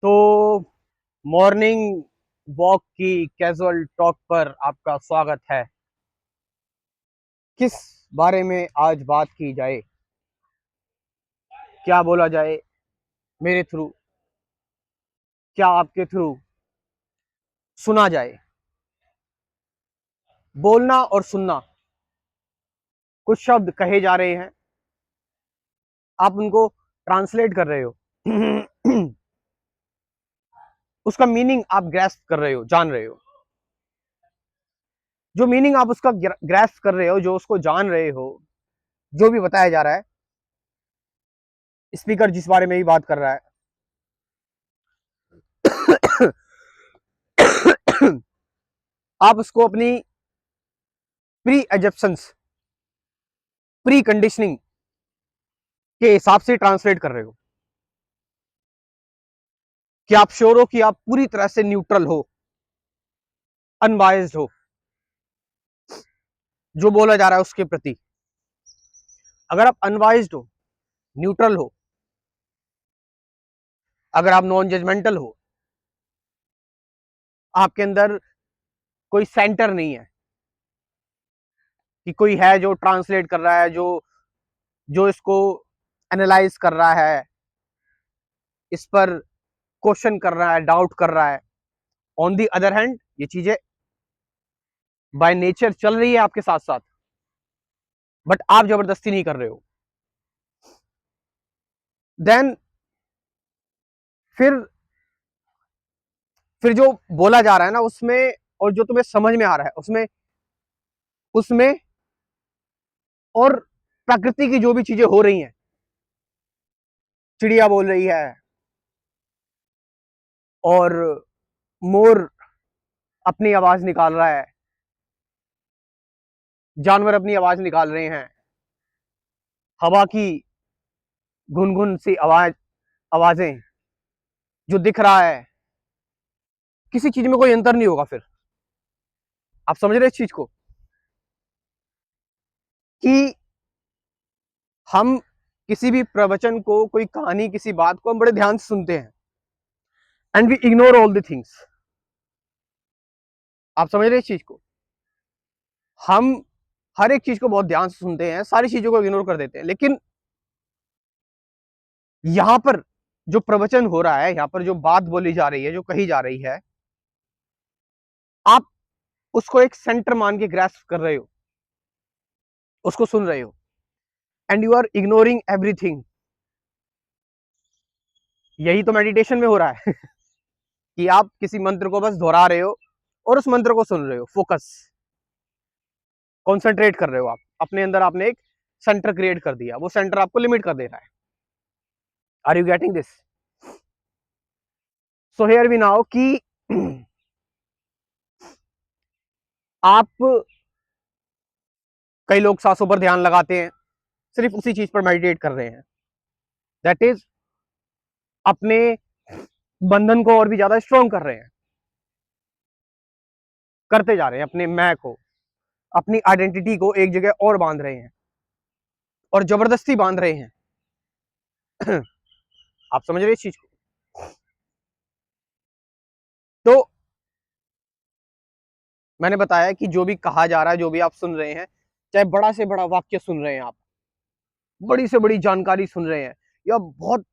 तो morning walk की casual talk पर आपका स्वागत है। किस बारे में आज बात की जाए, क्या बोला जाए मेरे थ्रू, क्या आपके थ्रू सुना जाए। बोलना और सुनना, कुछ शब्द कहे जा रहे हैं, आप उनको ट्रांसलेट कर रहे हो। उसका मीनिंग आप ग्रैस्प कर रहे हो, जान रहे हो। जो मीनिंग आप उसका ग्रैस्प कर रहे हो, जो उसको जान रहे हो, जो भी बताया जा रहा है, स्पीकर जिस बारे में भी बात कर रहा है, आप उसको अपनी प्री एजप्शंस, प्री कंडीशनिंग के हिसाब से ट्रांसलेट कर रहे हो कि आप श्योर हो कि आप पूरी तरह से न्यूट्रल हो, अनबायस्ड हो जो बोला जा रहा है उसके प्रति। अगर आप अनबायस्ड हो, न्यूट्रल हो, अगर आप नॉन जजमेंटल हो, आपके अंदर कोई सेंटर नहीं है कि कोई है जो ट्रांसलेट कर रहा है, जो जो इसको एनालाइज कर रहा है, इस पर क्वेश्चन कर रहा है, डाउट कर रहा है। ऑन दी अदर हैंड ये चीजें बाय नेचर चल रही है आपके साथ साथ, बट आप जबरदस्ती नहीं कर रहे हो। देन फिर फिर जो बोला जा रहा है ना उसमें, और जो तुम्हें समझ में आ रहा है उसमें उसमें और प्रकृति की जो भी चीजें हो रही हैं, चिड़िया बोल रही है और मोर अपनी आवाज निकाल रहा है, जानवर अपनी आवाज निकाल रहे हैं, हवा की गुनगुन सी आवाजें जो दिख रहा है, किसी चीज में कोई अंतर नहीं होगा। फिर आप समझ रहे इस चीज को कि हम किसी भी प्रवचन को, कोई कहानी, किसी बात को हम बड़े ध्यान से सुनते हैं, and we ignore all the things. आप समझ रहे इस चीज को? हम हर एक चीज को बहुत ध्यान से सुनते हैं, सारी चीजों को इग्नोर कर देते हैं, लेकिन यहां पर जो प्रवचन हो रहा है, यहां पर जो बात बोली जा रही है, जो कही जा रही है, आप उसको एक सेंटर मान के ग्रैस्प कर रहे हो, उसको सुन रहे हो, and you are ignoring everything. यही तो मेडिटेशन में हो रहा है। कि आप किसी मंत्र को बस दोहरा रहे हो और उस मंत्र को सुन रहे हो, फोकस, कॉन्सेंट्रेट कर रहे हो। आप अपने अंदर आपने एक सेंटर क्रिएट कर दिया, वो सेंटर आपको लिमिट कर दे रहा है। Are you getting this? So here we now कि आप, कई लोग सांसों पर ध्यान लगाते हैं, सिर्फ उसी चीज पर मेडिटेट कर रहे हैं, दैट इज अपने बंधन को और भी ज्यादा स्ट्रॉन्ग कर रहे हैं, करते जा रहे हैं, अपने मैं को, अपनी आइडेंटिटी को एक जगह और बांध रहे हैं, और जबरदस्ती बांध रहे हैं। आप समझ रहे इस चीज को? तो मैंने बताया कि जो भी कहा जा रहा है, जो भी आप सुन रहे हैं, चाहे बड़ा से बड़ा वाक्य सुन रहे हैं आप, बड़ी से बड़ी जानकारी सुन रहे हैं, या बहुत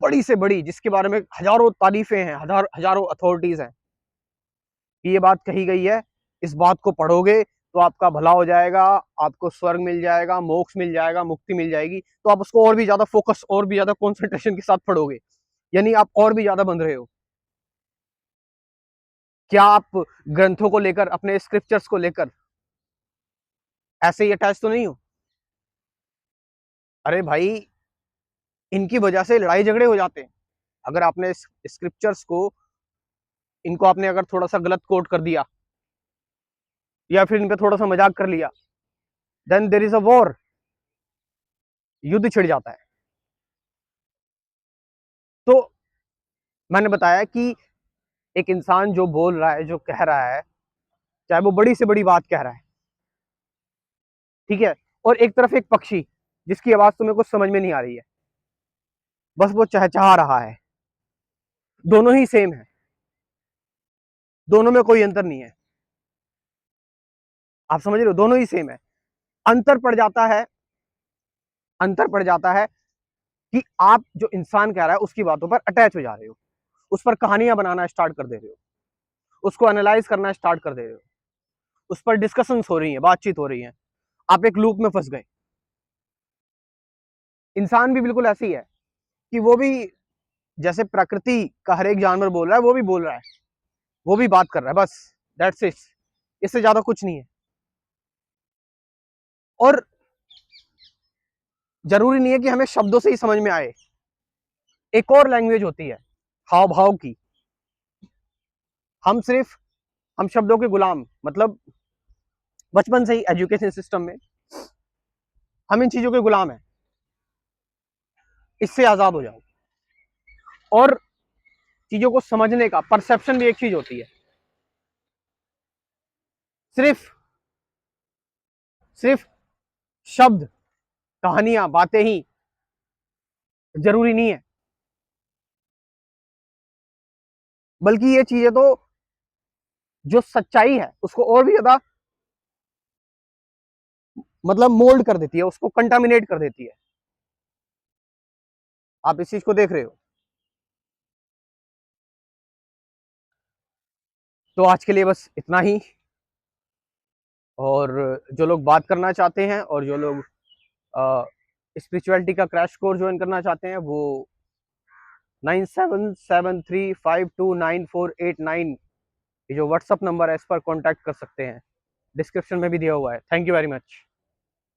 बड़ी से बड़ी जिसके बारे में हजारों तारीफें हैं, हजारों अथॉरिटीज हैं कि ये बात कही गई है, इस बात को पढ़ोगे तो आपका भला हो जाएगा, आपको स्वर्ग मिल जाएगा, मोक्ष मिल जाएगा, मुक्ति मिल जाएगी, तो आप उसको और भी ज्यादा फोकस, और भी ज्यादा कॉन्सेंट्रेशन के साथ पढ़ोगे, यानी आप और भी ज्यादा बंध रहे हो। क्या आप ग्रंथों को लेकर, अपने स्क्रिप्चर्स को लेकर ऐसे ही अटैच तो नहीं हो? अरे भाई, इनकी वजह से लड़ाई झगड़े हो जाते हैं। अगर आपने स्क्रिप्चर्स को, इनको आपने अगर थोड़ा सा गलत कोट कर दिया, या फिर इन पे थोड़ा सा मजाक कर लिया, then there is a war, युद्ध छिड़ जाता है। तो मैंने बताया कि एक इंसान जो बोल रहा है, जो कह रहा है, चाहे वो बड़ी से बड़ी बात कह रहा है, ठीक है, और एक तरफ एक पक्षी जिसकी आवाज तुम्हें कुछ समझ में नहीं आ रही है, बस वो चहचहा रहा है, दोनों ही सेम है, दोनों में कोई अंतर नहीं है। आप समझ रहे हो, दोनों ही सेम है। अंतर पड़ जाता है, अंतर पड़ जाता है कि आप जो इंसान कह रहा है उसकी बातों पर अटैच हो जा रहे हो, उस पर कहानियां बनाना स्टार्ट कर दे रहे हो, उसको एनालाइज करना स्टार्ट कर दे रहे हो, उस पर डिस्कशंस हो रही है, बातचीत हो रही है, आप एक लूप में फंस गए। इंसान भी बिल्कुल ऐसी है कि वो भी जैसे प्रकृति का हर एक जानवर बोल रहा है, वो भी बोल रहा है, वो भी बात कर रहा है, बस दैट्स इट, इससे ज्यादा कुछ नहीं है। और जरूरी नहीं है कि हमें शब्दों से ही समझ में आए, एक और लैंग्वेज होती है हाव भाव की। हम शब्दों के गुलाम, मतलब बचपन से ही एजुकेशन सिस्टम में हम इन चीजों के गुलाम हैं। इससे आजाद हो जाओ। और चीजों को समझने का परसेप्शन भी एक चीज होती है। सिर्फ सिर्फ शब्द, कहानियां, बातें ही जरूरी नहीं है, बल्कि ये चीजें तो जो सच्चाई है उसको और भी ज्यादा मतलब मोल्ड कर देती है, उसको कंटामिनेट कर देती है। आप इस चीज को देख रहे हो। तो आज के लिए बस इतना ही। और जो लोग बात करना चाहते हैं और जो लोग स्पिरिचुअलिटी का क्रैश कोर्स ज्वाइन करना चाहते हैं, वो 9773529489 ये जो व्हाट्सअप नंबर है इस पर कांटेक्ट कर सकते हैं। डिस्क्रिप्शन में भी दिया हुआ है। Thank you very much.